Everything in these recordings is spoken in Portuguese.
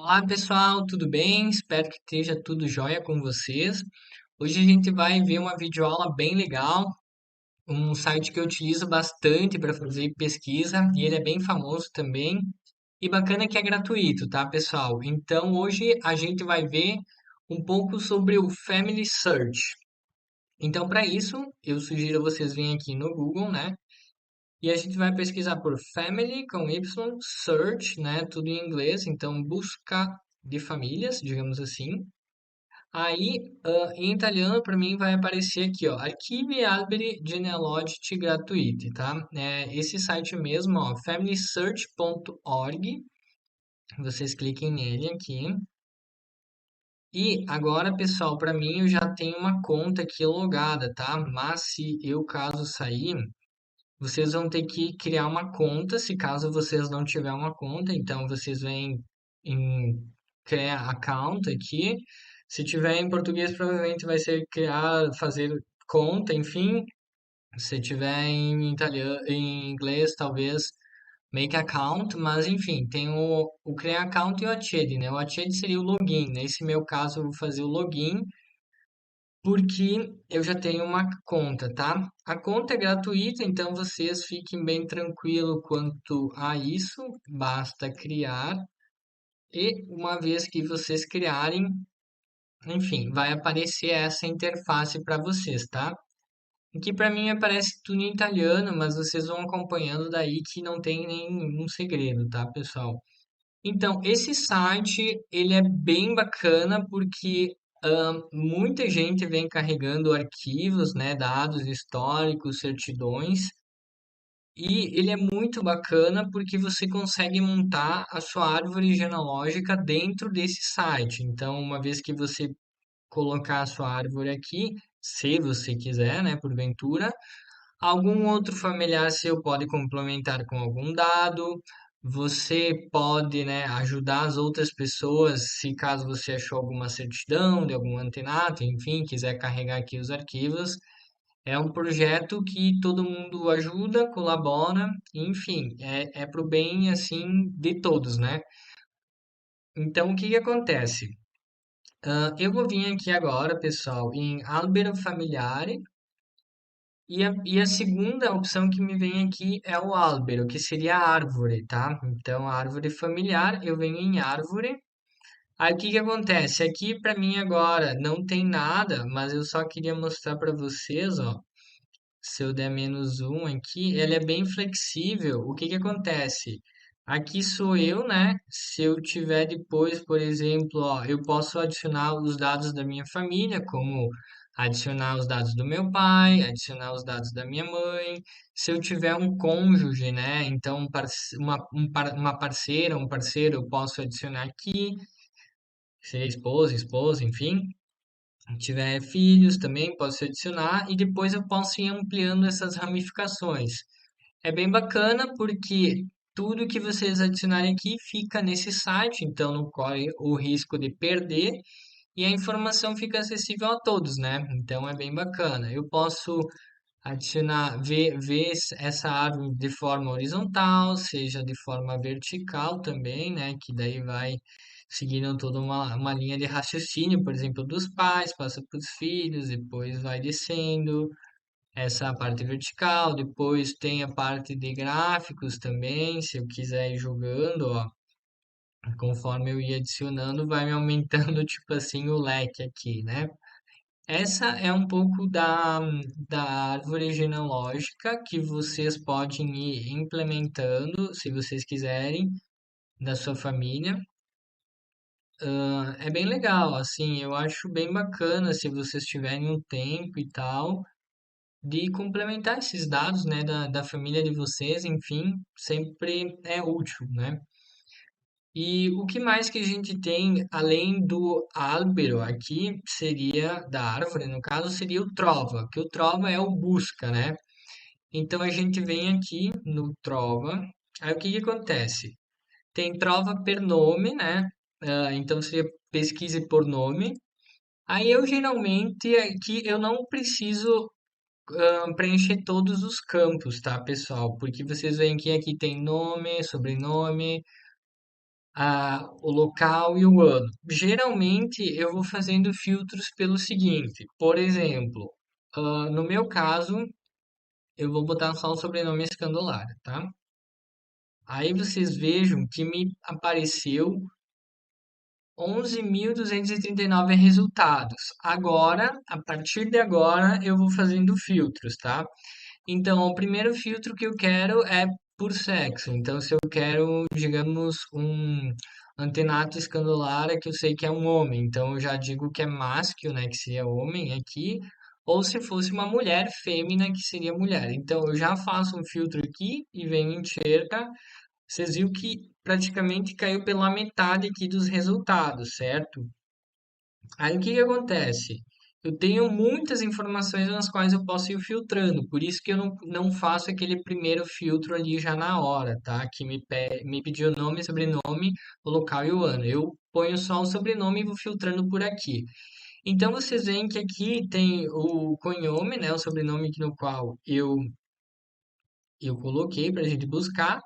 Olá pessoal, tudo bem? Espero que esteja tudo jóia com vocês. Hoje a gente vai ver uma videoaula bem legal, um site que eu utilizo bastante para fazer pesquisa e ele é bem famoso também. E bacana que é gratuito, tá, pessoal? Então hoje a gente vai ver um pouco sobre o Family Search. Então, para isso, eu sugiro vocês virem aqui no Google, né? E a gente vai pesquisar por Family com Y, Search, né? Tudo em inglês, então busca de famílias, digamos assim. Aí, em italiano, para mim vai aparecer aqui, ó, Archivi e Alberi Genealogici Gratuiti, tá? Esse site mesmo, ó, familysearch.org. Vocês cliquem nele aqui. E agora, pessoal, para mim eu já tenho uma conta aqui logada, tá? Mas se eu caso sair, vocês vão ter que criar uma conta, se caso vocês não tiver uma conta, então vocês vêm em criar account aqui. Se tiver em português, provavelmente vai ser criar, fazer conta, enfim. Se tiver em italiano, em inglês, talvez make account, mas enfim, tem o criar account e o accede, né? O accede seria o login. Nesse meu caso, eu vou fazer o login porque eu já tenho uma conta, tá? A conta é gratuita, então vocês fiquem bem tranquilo quanto a isso, basta criar e uma vez que vocês criarem, enfim, vai aparecer essa interface para vocês, tá? Aqui para mim aparece tudo em italiano, mas vocês vão acompanhando daí que não tem nenhum segredo, tá, pessoal? Então, esse site, ele é bem bacana porque muita gente vem carregando arquivos, né, dados históricos, certidões, e ele é muito bacana porque você consegue montar a sua árvore genealógica dentro desse site. Então, uma vez que você colocar a sua árvore aqui, se você quiser, né, porventura, algum outro familiar seu pode complementar com algum dado. Você pode, né, ajudar as outras pessoas se caso você achou alguma certidão de algum antenato, enfim, quiser carregar aqui os arquivos. É um projeto que todo mundo ajuda, colabora, enfim, é pro bem assim de todos, né? Então, o que que acontece? Eu vou vir aqui agora, pessoal, em Albero Familiare. E a segunda opção que me vem aqui é o álbero, que seria a árvore, tá? Então, a árvore familiar, eu venho em árvore. Aí, o que que acontece? Aqui, para mim, agora, não tem nada, mas eu só queria mostrar para vocês, ó. Se eu der menos um aqui, ele é bem flexível. O que que acontece? Aqui sou eu, né? Se eu tiver depois, por exemplo, ó, eu posso adicionar os dados da minha família, como adicionar os dados do meu pai, adicionar os dados da minha mãe. Se eu tiver um cônjuge, né? Então, uma parceira, um parceiro, eu posso adicionar aqui. Seria esposa, esposa, enfim. Se tiver filhos também posso adicionar e depois eu posso ir ampliando essas ramificações. É bem bacana porque tudo que vocês adicionarem aqui fica nesse site, então não corre o risco de perder e a informação fica acessível a todos, né? Então é bem bacana. Eu posso adicionar, ver essa árvore de forma horizontal, seja de forma vertical também, né? Que daí vai seguindo toda uma linha de raciocínio, por exemplo, dos pais, passa para os filhos, depois vai descendo essa parte vertical, depois tem a parte de gráficos também, se eu quiser ir jogando, ó, conforme eu ir adicionando, vai me aumentando, tipo assim, o leque aqui, né? Essa é um pouco da árvore genealógica que vocês podem ir implementando, se vocês quiserem, da sua família. É bem legal, assim, eu acho bem bacana se vocês tiverem um tempo e tal, de complementar esses dados, né, da família de vocês, enfim, sempre é útil, né? E o que mais que a gente tem além do álbero aqui seria da árvore, no caso seria o trova, que o trova é o busca, né? Então a gente vem aqui no trova, aí o que que acontece? Tem trova per nome, né? Então seria pesquise por nome. Aí eu geralmente aqui eu não preciso preencher todos os campos, tá, pessoal? Porque vocês veem que aqui tem nome, sobrenome, o local e o ano. Geralmente eu vou fazendo filtros pelo seguinte, por exemplo, no meu caso, eu vou botar só o sobrenome escandolar, tá? Aí vocês vejam que me apareceu 11.239 resultados. Agora, a partir de agora, eu vou fazendo filtros, tá? Então, o primeiro filtro que eu quero é por sexo. Então, se eu quero, digamos, um antenato escandular, que eu sei que é um homem, então eu já digo que é másculo, né, que seria homem aqui, ou se fosse uma mulher, fêmea, que seria mulher. Então, eu já faço um filtro aqui e venho em cerca. Vocês viram que praticamente caiu pela metade aqui dos resultados, certo? Aí o que que acontece? Eu tenho muitas informações nas quais eu posso ir filtrando, por isso que eu não faço aquele primeiro filtro ali já na hora, tá? Que me pediu nome, sobrenome, o local e o ano. Eu ponho só o sobrenome e vou filtrando por aqui. Então vocês veem que aqui tem o cognome, né? O sobrenome no qual eu coloquei para a gente buscar.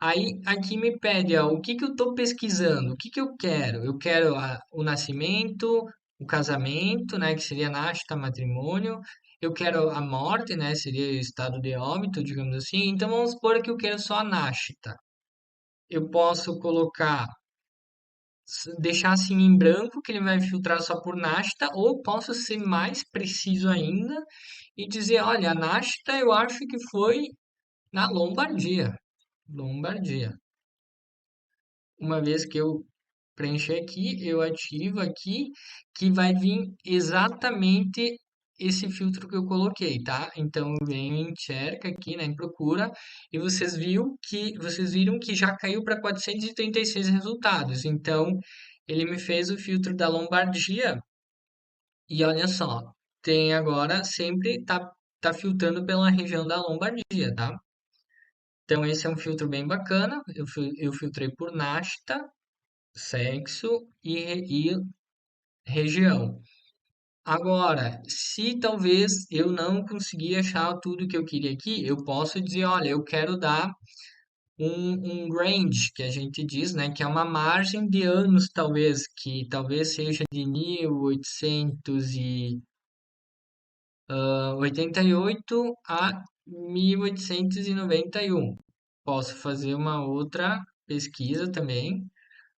Aí aqui me pede, ó, o que que eu estou pesquisando, o que que eu quero? Eu quero o nascimento, o casamento, né, que seria nasta, matrimônio. Eu quero a morte, né, seria o estado de óbito, digamos assim. Então vamos supor que eu quero só a nasta. Eu posso colocar, deixar assim em branco, que ele vai filtrar só por nasta, ou posso ser mais preciso ainda e dizer, olha, a nasta eu acho que foi na Lombardia. Lombardia. Uma vez que eu preencher aqui, eu ativo aqui, que vai vir exatamente esse filtro que eu coloquei, tá? Então eu venho em cerca aqui, né, em procura, e vocês viram que já caiu para 436 resultados. Então ele me fez o filtro da Lombardia e olha só, tem agora sempre tá filtrando pela região da Lombardia, tá? Então esse é um filtro bem bacana. Eu filtrei por nasta, sexo e região. Agora, se talvez eu não conseguir achar tudo que eu queria aqui, eu posso dizer, olha, eu quero dar um range, que a gente diz, né, que é uma margem de anos, talvez, que talvez seja de 1888 a 1891. Posso fazer uma outra pesquisa também.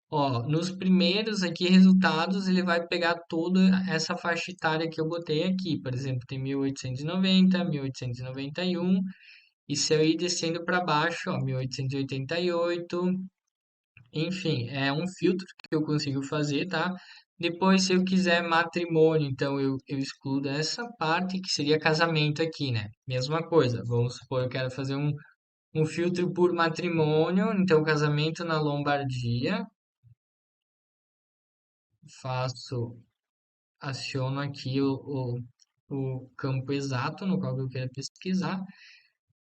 Ó, nos primeiros aqui resultados, ele vai pegar toda essa faixa etária que eu botei aqui. Por exemplo, tem 1890, 1891, e se eu ir descendo para baixo, ó, 1888, enfim, é um filtro que eu consigo fazer, tá? Depois, se eu quiser matrimônio, então eu excluo essa parte que seria casamento aqui, né? Mesma coisa, vamos supor, eu quero fazer um filtro por matrimônio, então casamento na Lombardia, faço aciono aqui o campo exato no qual eu quero pesquisar.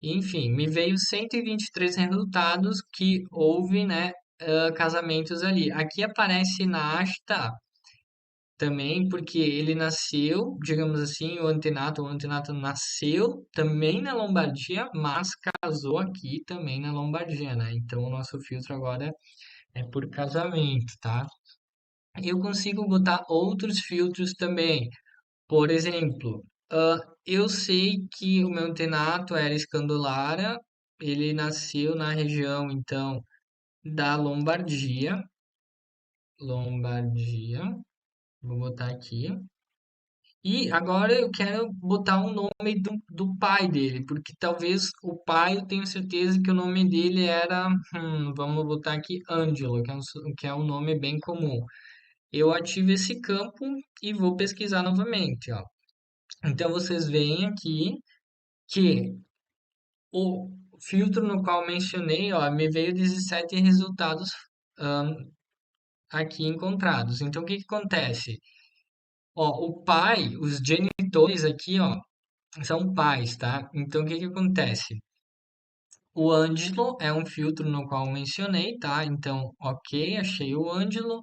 Enfim, me veio 123 resultados que houve, né, casamentos ali. Aqui aparece na asta também, porque ele nasceu, digamos assim, o antenato nasceu também na Lombardia, mas casou aqui também na Lombardia, né? Então, o nosso filtro agora é por casamento, tá? Eu consigo botar outros filtros também. Por exemplo, eu sei que o meu antenato era escandulara, ele nasceu na região, então, da Lombardia. Lombardia, vou botar aqui. E agora eu quero botar o nome do pai dele, porque talvez o pai, eu tenho certeza que o nome dele era, vamos botar aqui, Ângelo, que é um nome bem comum. Eu ativo esse campo e vou pesquisar novamente, ó. Então vocês veem aqui que o filtro no qual mencionei, ó, me veio 17 resultados ahn, aqui encontrados. Então o que que acontece? Ó, o pai, os genitores aqui, ó, são pais, tá? Então o que que acontece? O Ângelo é um filtro no qual mencionei, tá? Então, ok, achei o Ângelo.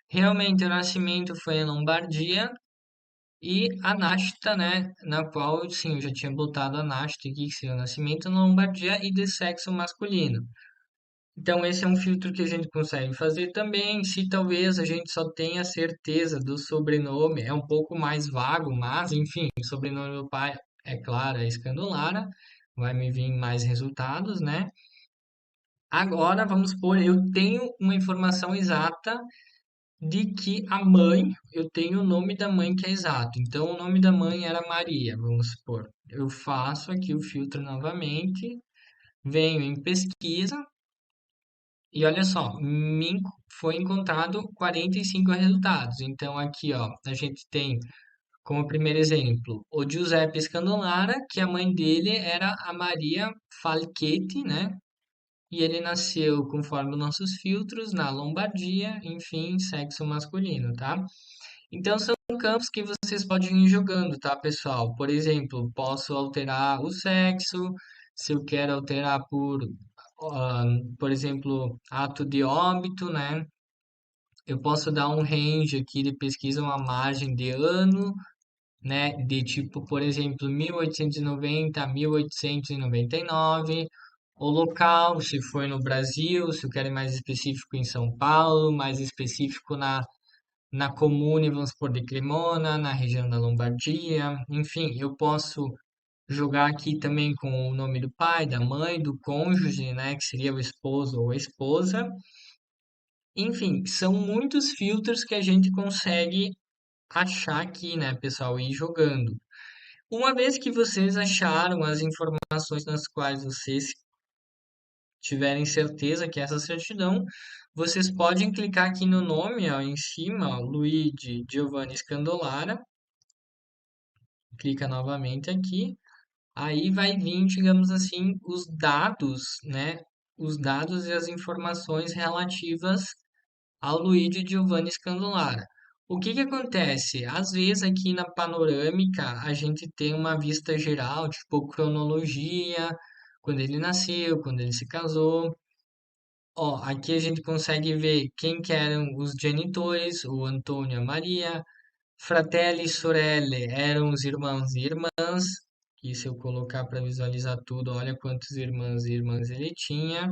Realmente o nascimento foi em Lombardia. E a Nasta, né, na qual, sim, eu já tinha botado a Nasta aqui, que seria o nascimento na Lombardia e de sexo masculino. Então, esse é um filtro que a gente consegue fazer também. Se talvez a gente só tenha certeza do sobrenome, é um pouco mais vago, mas enfim, o sobrenome do pai, é Clara Escandolara, vai me vir mais resultados, né? Agora, vamos supor, eu tenho uma informação exata de que a mãe, eu tenho o nome da mãe que é exato. Então, o nome da mãe era Maria, vamos supor. Eu faço aqui o filtro novamente, venho em pesquisa e olha só, foi encontrado 45 resultados. Então, aqui, ó, a gente tem como primeiro exemplo o Giuseppe Scandolara, que a mãe dele era a Maria Falchetti, né? E ele nasceu, conforme os nossos filtros, na Lombardia, enfim, sexo masculino, tá? Então, são campos que vocês podem ir jogando, tá, pessoal? Por exemplo, posso alterar o sexo, se eu quero alterar por exemplo, ato de óbito, né? Eu posso dar um range aqui de pesquisa, uma margem de ano, né? De tipo, por exemplo, 1890 a 1899. O local, se for no Brasil, se eu quero ir mais específico em São Paulo, mais específico na comune, vamos supor, de Cremona, na região da Lombardia. Enfim, eu posso jogar aqui também com o nome do pai, da mãe, do cônjuge, né, que seria o esposo ou a esposa. Enfim, são muitos filtros que a gente consegue achar aqui, né, pessoal, e ir jogando. Uma vez que vocês acharam as informações nas quais vocês tiverem certeza que é essa certidão, vocês podem clicar aqui no nome, ó, em cima, ó, Luigi Giovanni Scandolara, clica novamente aqui, aí vai vir, digamos assim, os dados, né? Os dados e as informações relativas ao Luigi Giovanni Scandolara. O que que acontece? Às vezes aqui na panorâmica a gente tem uma vista geral, tipo cronologia, quando ele nasceu, quando ele se casou. Ó, aqui a gente consegue ver quem que eram os genitores, o Antônio e a Maria. Fratelli e sorelle eram os irmãos e irmãs. E se eu colocar para visualizar tudo, olha quantos irmãos e irmãs ele tinha.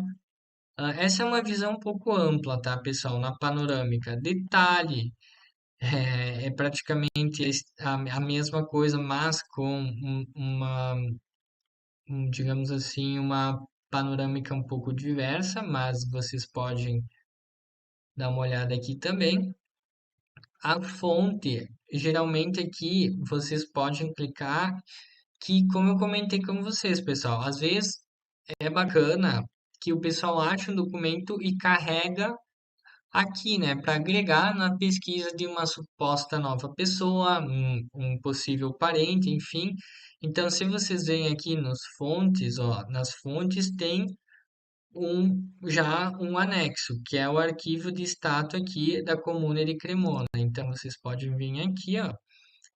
Essa é uma visão um pouco ampla, tá, pessoal? Na panorâmica. Detalhe, é praticamente a mesma coisa, mas com digamos assim, uma panorâmica um pouco diversa, mas vocês podem dar uma olhada aqui também. A fonte, geralmente aqui vocês podem clicar que, como eu comentei com vocês, pessoal, às vezes é bacana que o pessoal ache um documento e carrega aqui, né, para agregar na pesquisa de uma suposta nova pessoa, um possível parente, enfim. Então, se vocês veem aqui nos fontes, ó, nas fontes tem já um anexo, que é o arquivo de status aqui da Comune de Cremona. Então, vocês podem vir aqui, ó,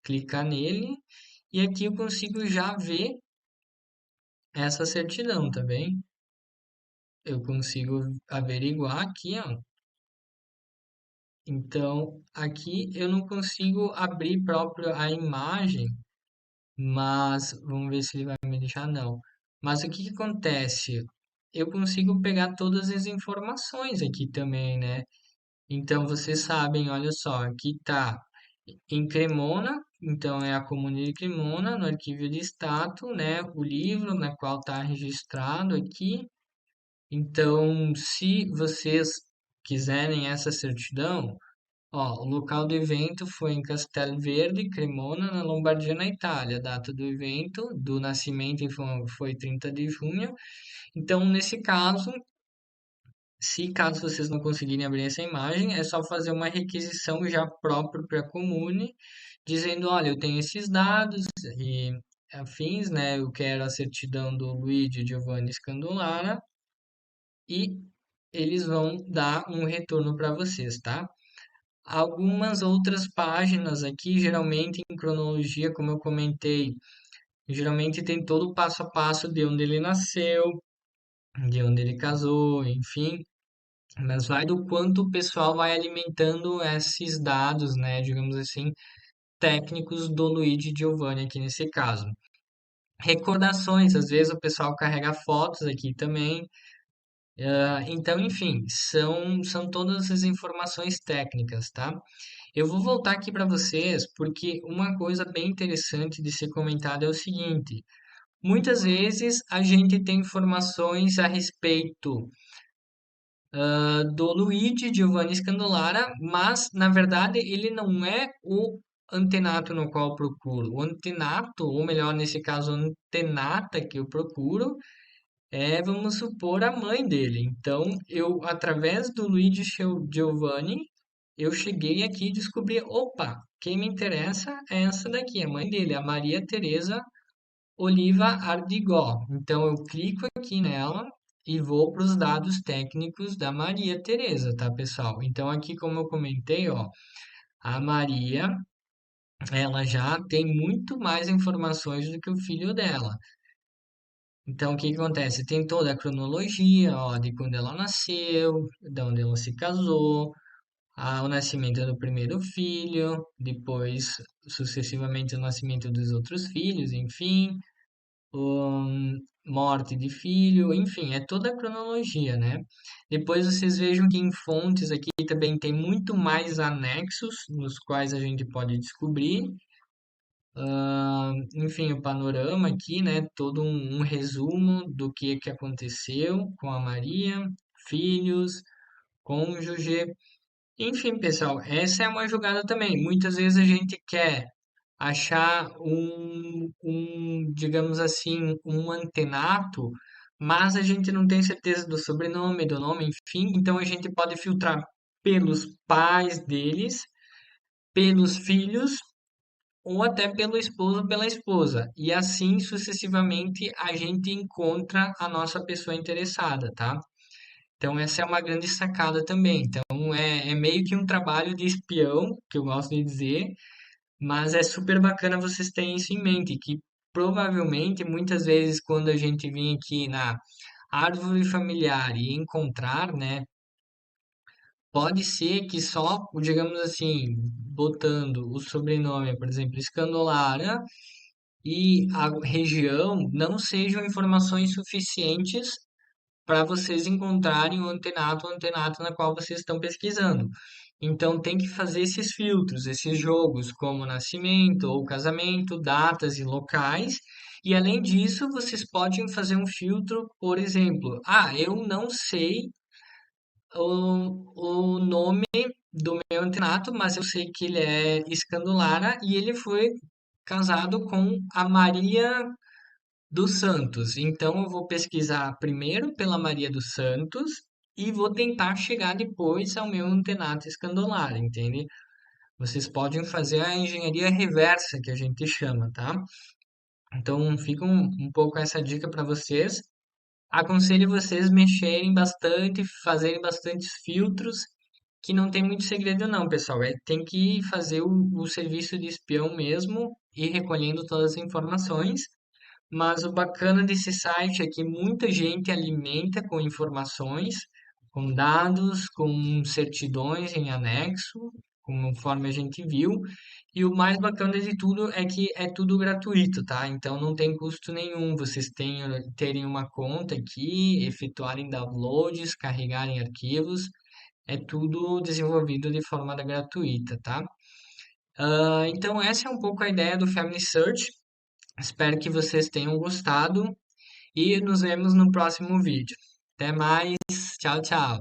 clicar nele, e aqui eu consigo já ver essa certidão, tá bem? Eu consigo averiguar aqui, ó. Então, aqui eu não consigo abrir próprio a imagem, mas vamos ver se ele vai me deixar, não. Mas o que que acontece? Eu consigo pegar todas as informações aqui também, né? Então, vocês sabem, olha só, aqui tá em Cremona, então é a Comune de Cremona, no arquivo de status, né? O livro na qual está registrado aqui. Então, se vocês quiserem essa certidão, ó, o local do evento foi em Castel Verde, Cremona, na Lombardia, na Itália. A data do evento, do nascimento foi 30 de junho. Então, nesse caso, se caso vocês não conseguirem abrir essa imagem, é só fazer uma requisição já própria para a Comune, dizendo, olha, eu tenho esses dados e afins, né? Eu quero a certidão do Luigi Giovanni Scandolara e eles vão dar um retorno para vocês, tá? Algumas outras páginas aqui, geralmente em cronologia, como eu comentei, geralmente tem todo o passo a passo de onde ele nasceu, de onde ele casou, enfim, mas vai do quanto o pessoal vai alimentando esses dados, né, digamos assim, técnicos do Luigi Giovanni aqui nesse caso. Recordações, às vezes o pessoal carrega fotos aqui também, Então, enfim, são todas as informações técnicas, tá? Eu vou voltar aqui para vocês porque uma coisa bem interessante de ser comentada é o seguinte: muitas vezes a gente tem informações a respeito do Luigi Giovanni Scandolara, mas na verdade ele não é o antenato no qual eu procuro. O antenato, ou melhor, nesse caso, a antenata que eu procuro é, vamos supor, a mãe dele. Então, eu, através do Luigi Giovanni, eu cheguei aqui e descobri, opa, quem me interessa é essa daqui, a mãe dele, a Maria Teresa Oliva Ardigó. Então, eu clico aqui nela e vou para os dados técnicos da Maria Teresa, tá, pessoal? Então, aqui, como eu comentei, ó, a Maria, ela já tem muito mais informações do que o filho dela. Então, o que que acontece? Tem toda a cronologia, ó, de quando ela nasceu, de onde ela se casou, o nascimento do primeiro filho, depois, sucessivamente, o nascimento dos outros filhos, enfim, morte de filho, enfim, é toda a cronologia, né? Depois vocês vejam que em fontes aqui também tem muito mais anexos, nos quais a gente pode descobrir. Enfim, o panorama aqui, né? Todo um resumo do que aconteceu com a Maria, filhos, cônjuge. Enfim, pessoal, essa é uma jogada também. Muitas vezes a gente quer achar digamos assim, um antenato, mas a gente não tem certeza do sobrenome, do nome, enfim. Então a gente pode filtrar pelos pais deles, pelos filhos ou até pelo esposo ou pela esposa. E assim sucessivamente a gente encontra a nossa pessoa interessada, tá? Então essa é uma grande sacada também. Então é meio que um trabalho de espião, que eu gosto de dizer, mas é super bacana vocês terem isso em mente, que provavelmente muitas vezes quando a gente vem aqui na árvore familiar e encontrar, né, pode ser que só, digamos assim, botando o sobrenome, por exemplo, Escandolara, e a região não sejam informações suficientes para vocês encontrarem o antenato na qual vocês estão pesquisando. Então tem que fazer esses filtros, esses jogos como nascimento ou casamento, datas e locais. E além disso, vocês podem fazer um filtro, por exemplo, eu não sei o nome do meu antenato, mas eu sei que ele é Escandolara e ele foi casado com a Maria dos Santos. Então eu vou pesquisar primeiro pela Maria dos Santos e vou tentar chegar depois ao meu antenato escandolar, entende? Vocês podem fazer a engenharia reversa que a gente chama, tá? Então fica um pouco essa dica para vocês. Aconselho vocês mexerem bastante, fazerem bastantes filtros, que não tem muito segredo não, pessoal. Tem que fazer o serviço de espião mesmo e recolhendo todas as informações. Mas o bacana desse site é que muita gente alimenta com informações, com dados, com certidões em anexo, conforme a gente viu. E o mais bacana de tudo é que é tudo gratuito, tá? Então não tem custo nenhum. Vocês terem uma conta aqui, efetuarem downloads, carregarem arquivos. É tudo desenvolvido de forma gratuita, tá? Então essa é um pouco a ideia do Family Search. Espero que vocês tenham gostado e nos vemos no próximo vídeo. Até mais, tchau, tchau.